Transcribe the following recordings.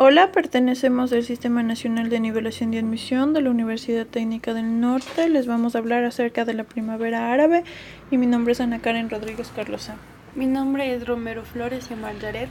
Hola, pertenecemos al Sistema Nacional de Nivelación de Admisión de la Universidad Técnica del Norte. Les vamos a hablar acerca de la primavera árabe y mi nombre es Ana Karen Rodríguez Carlosa. Mi nombre es Romero Flores Yamal Yared.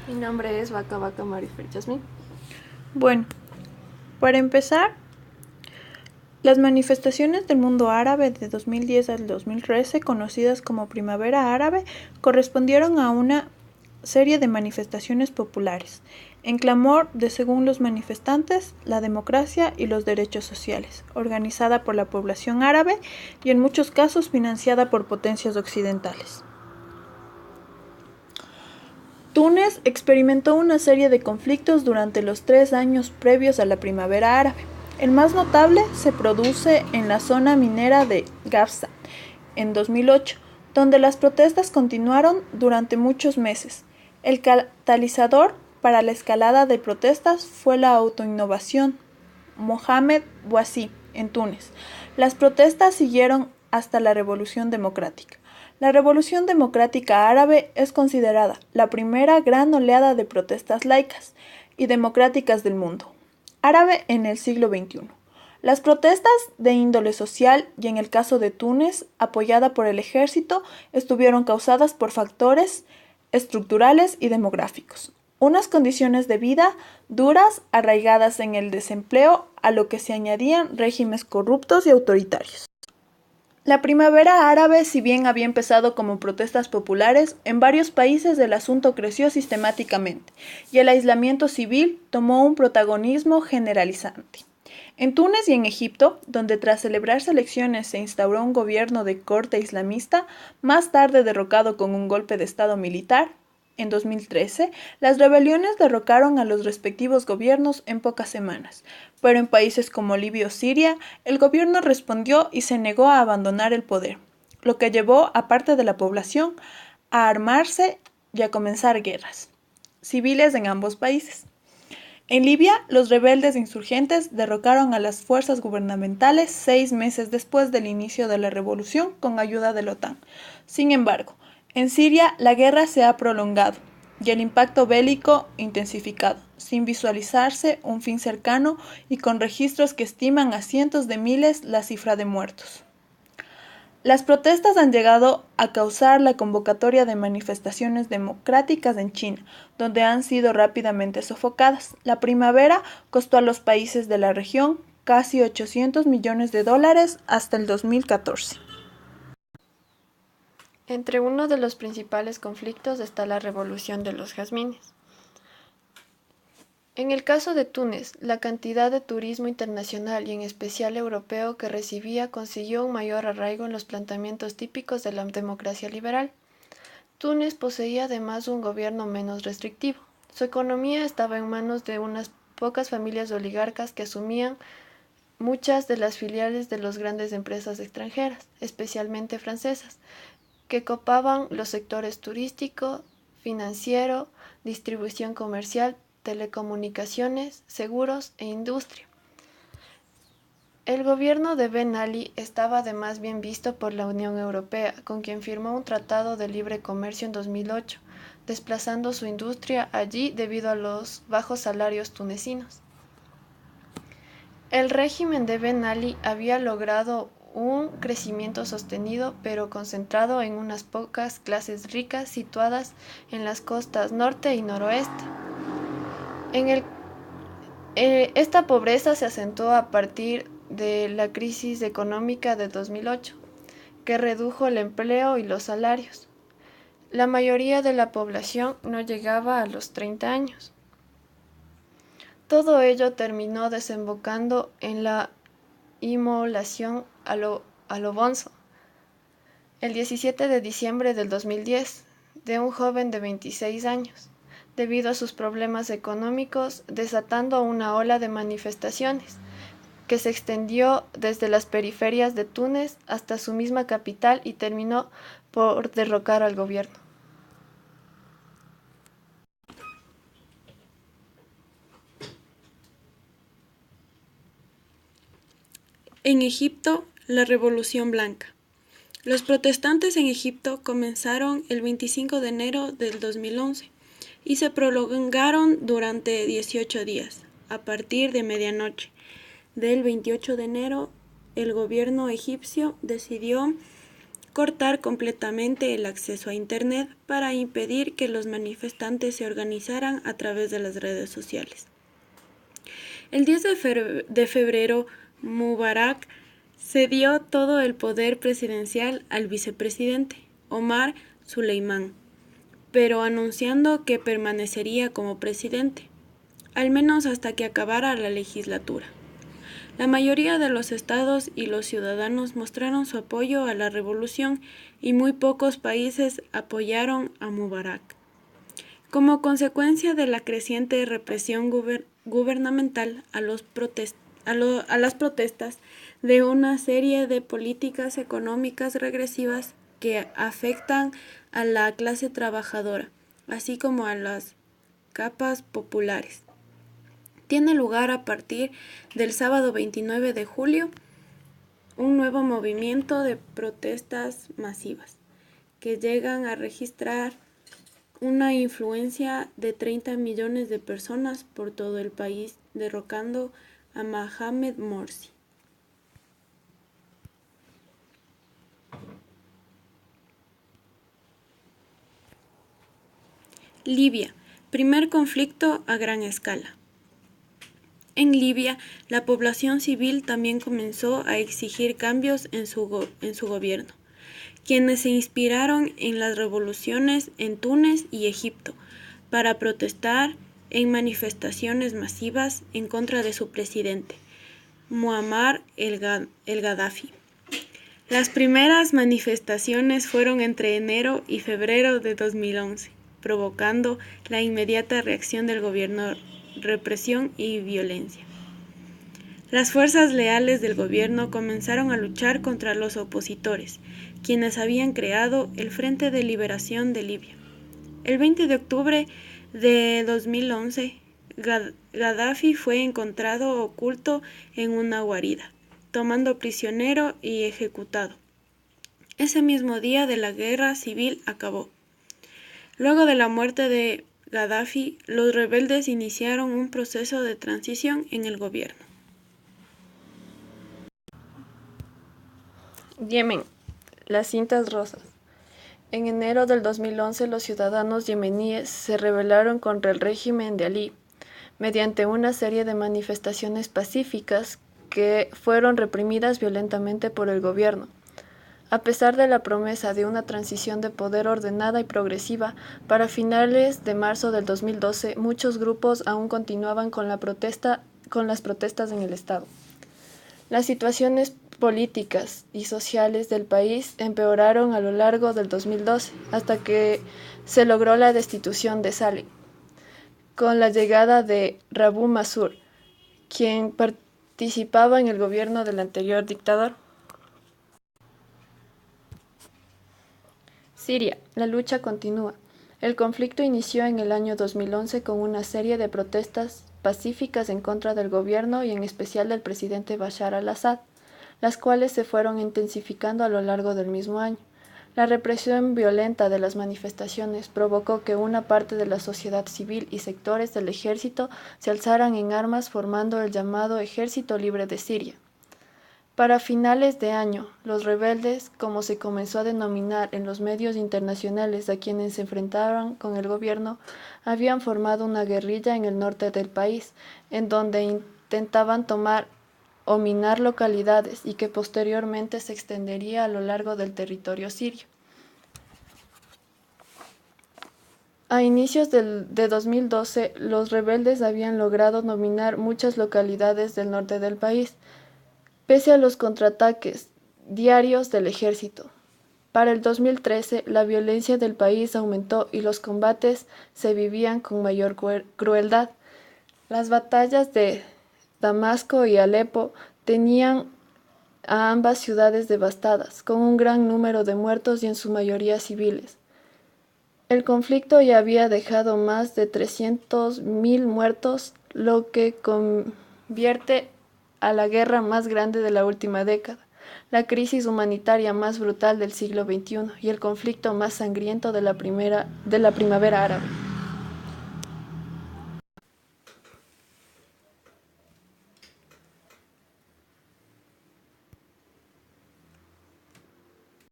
Mi nombre es Vaca Marifer Yasmín. Bueno, para empezar, las manifestaciones del mundo árabe de 2010 al 2013, conocidas como Primavera Árabe, correspondieron a una serie de manifestaciones populares, en clamor de, según los manifestantes, la democracia y los derechos sociales, organizada por la población árabe y en muchos casos financiada por potencias occidentales. Túnez experimentó una serie de conflictos durante los 3 años previos a la primavera árabe. El más notable se produce en la zona minera de Gafsa, en 2008, donde las protestas continuaron durante muchos meses. El catalizador para la escalada de protestas fue la autoinnovación. Mohamed Bouazizi, en Túnez. Las protestas siguieron hasta la Revolución Democrática. La Revolución Democrática Árabe es considerada la primera gran oleada de protestas laicas y democráticas del mundo árabe en el siglo XXI. Las protestas de índole social y en el caso de Túnez, apoyada por el ejército, estuvieron causadas por factores estructurales y demográficos. Unas condiciones de vida duras arraigadas en el desempleo, a lo que se añadían regímenes corruptos y autoritarios. La primavera árabe, si bien había empezado como protestas populares, en varios países el asunto creció sistemáticamente y el aislamiento civil tomó un protagonismo generalizante. En Túnez y en Egipto, donde tras celebrarse elecciones se instauró un gobierno de corte islamista, más tarde derrocado con un golpe de estado militar, en 2013, las rebeliones derrocaron a los respectivos gobiernos en pocas semanas, pero en países como Libia o Siria, el gobierno respondió y se negó a abandonar el poder, lo que llevó a parte de la población a armarse y a comenzar guerras civiles en ambos países. En Libia, los rebeldes insurgentes derrocaron a las fuerzas gubernamentales 6 meses después del inicio de la revolución con ayuda de la OTAN. Sin embargo, en Siria la guerra se ha prolongado y el impacto bélico intensificado, sin visualizarse un fin cercano y con registros que estiman a cientos de miles la cifra de muertos. Las protestas han llegado a causar la convocatoria de manifestaciones democráticas en China, donde han sido rápidamente sofocadas. La primavera costó a los países de la región casi 800 millones de dólares hasta el 2014. Entre uno de los principales conflictos está la Revolución de los Jazmines. En el caso de Túnez, la cantidad de turismo internacional y en especial europeo que recibía consiguió un mayor arraigo en los planteamientos típicos de la democracia liberal. Túnez poseía además un gobierno menos restrictivo. Su economía estaba en manos de unas pocas familias oligarcas que asumían muchas de las filiales de las grandes empresas extranjeras, especialmente francesas, que copaban los sectores turístico, financiero, distribución comercial, telecomunicaciones, seguros e industria. El gobierno de Ben Ali estaba además bien visto por la Unión Europea, con quien firmó un tratado de libre comercio en 2008, desplazando su industria allí debido a los bajos salarios tunecinos. El régimen de Ben Ali había logrado un crecimiento sostenido pero concentrado en unas pocas clases ricas situadas en las costas norte y noroeste. Esta pobreza se acentuó a partir de la crisis económica de 2008, que redujo el empleo y los salarios. La mayoría de la población no llegaba a los 30 años. Todo ello terminó desembocando en la inmolación a lo bonzo, el 17 de diciembre del 2010, de un joven de 26 años, debido a sus problemas económicos, desatando una ola de manifestaciones que se extendió desde las periferias de Túnez hasta su misma capital y terminó por derrocar al gobierno. En Egipto, la Revolución Blanca. Los protestantes en Egipto comenzaron el 25 de enero del 2011 y se prolongaron durante 18 días. A partir de medianoche del 28 de enero, el gobierno egipcio decidió cortar completamente el acceso a Internet para impedir que los manifestantes se organizaran a través de las redes sociales. El 10 de febrero, Mubarak cedió todo el poder presidencial al vicepresidente, Omar Suleimán, pero anunciando que permanecería como presidente, al menos hasta que acabara la legislatura. La mayoría de los estados y los ciudadanos mostraron su apoyo a la revolución y muy pocos países apoyaron a Mubarak. Como consecuencia de la creciente represión gubernamental a las protestas de una serie de políticas económicas regresivas que afectan a la clase trabajadora, así como a las capas populares. Tiene lugar a partir del sábado 29 de julio un nuevo movimiento de protestas masivas que llegan a registrar una influencia de 30 millones de personas por todo el país, derrocando a Mohamed Morsi. Libia, primer conflicto a gran escala. En Libia, la población civil también comenzó a exigir cambios en su gobierno, quienes se inspiraron en las revoluciones en Túnez y Egipto para protestar en manifestaciones masivas en contra de su presidente, Muammar el-Gaddafi. Las primeras manifestaciones fueron entre enero y febrero de 2011, provocando la inmediata reacción del gobierno, represión y violencia. Las fuerzas leales del gobierno comenzaron a luchar contra los opositores, quienes habían creado el Frente de Liberación de Libia. El 20 de octubre de 2011, Gaddafi fue encontrado oculto en una guarida, tomando prisionero y ejecutado. Ese mismo día la guerra civil acabó. Luego de la muerte de Gaddafi, los rebeldes iniciaron un proceso de transición en el gobierno. Yemen, las cintas rosas. En enero del 2011, los ciudadanos yemeníes se rebelaron contra el régimen de Ali mediante una serie de manifestaciones pacíficas que fueron reprimidas violentamente por el gobierno. A pesar de la promesa de una transición de poder ordenada y progresiva, para finales de marzo del 2012, muchos grupos aún continuaban con las protestas en el Estado. Las situaciones políticas y sociales del país empeoraron a lo largo del 2012, hasta que se logró la destitución de Saleh, con la llegada de Rabu Mansur, quien participaba en el gobierno del anterior dictador. Siria, la lucha continúa. El conflicto inició en el año 2011 con una serie de protestas pacíficas en contra del gobierno y en especial del presidente Bashar al-Assad, las cuales se fueron intensificando a lo largo del mismo año. La represión violenta de las manifestaciones provocó que una parte de la sociedad civil y sectores del ejército se alzaran en armas formando el llamado Ejército Libre de Siria. Para finales de año, los rebeldes, como se comenzó a denominar en los medios internacionales a quienes se enfrentaban con el gobierno, habían formado una guerrilla en el norte del país, en donde intentaban tomar o minar localidades y que posteriormente se extendería a lo largo del territorio sirio. A inicios de 2012, los rebeldes habían logrado dominar muchas localidades del norte del país, pese a los contraataques diarios del ejército. Para el 2013, la violencia del país aumentó y los combates se vivían con mayor crueldad. Las batallas de Damasco y Alepo tenían a ambas ciudades devastadas, con un gran número de muertos y en su mayoría civiles. El conflicto ya había dejado más de 300.000 muertos, lo que convierte a la guerra más grande de la última década, la crisis humanitaria más brutal del siglo XXI y el conflicto más sangriento de la primavera árabe.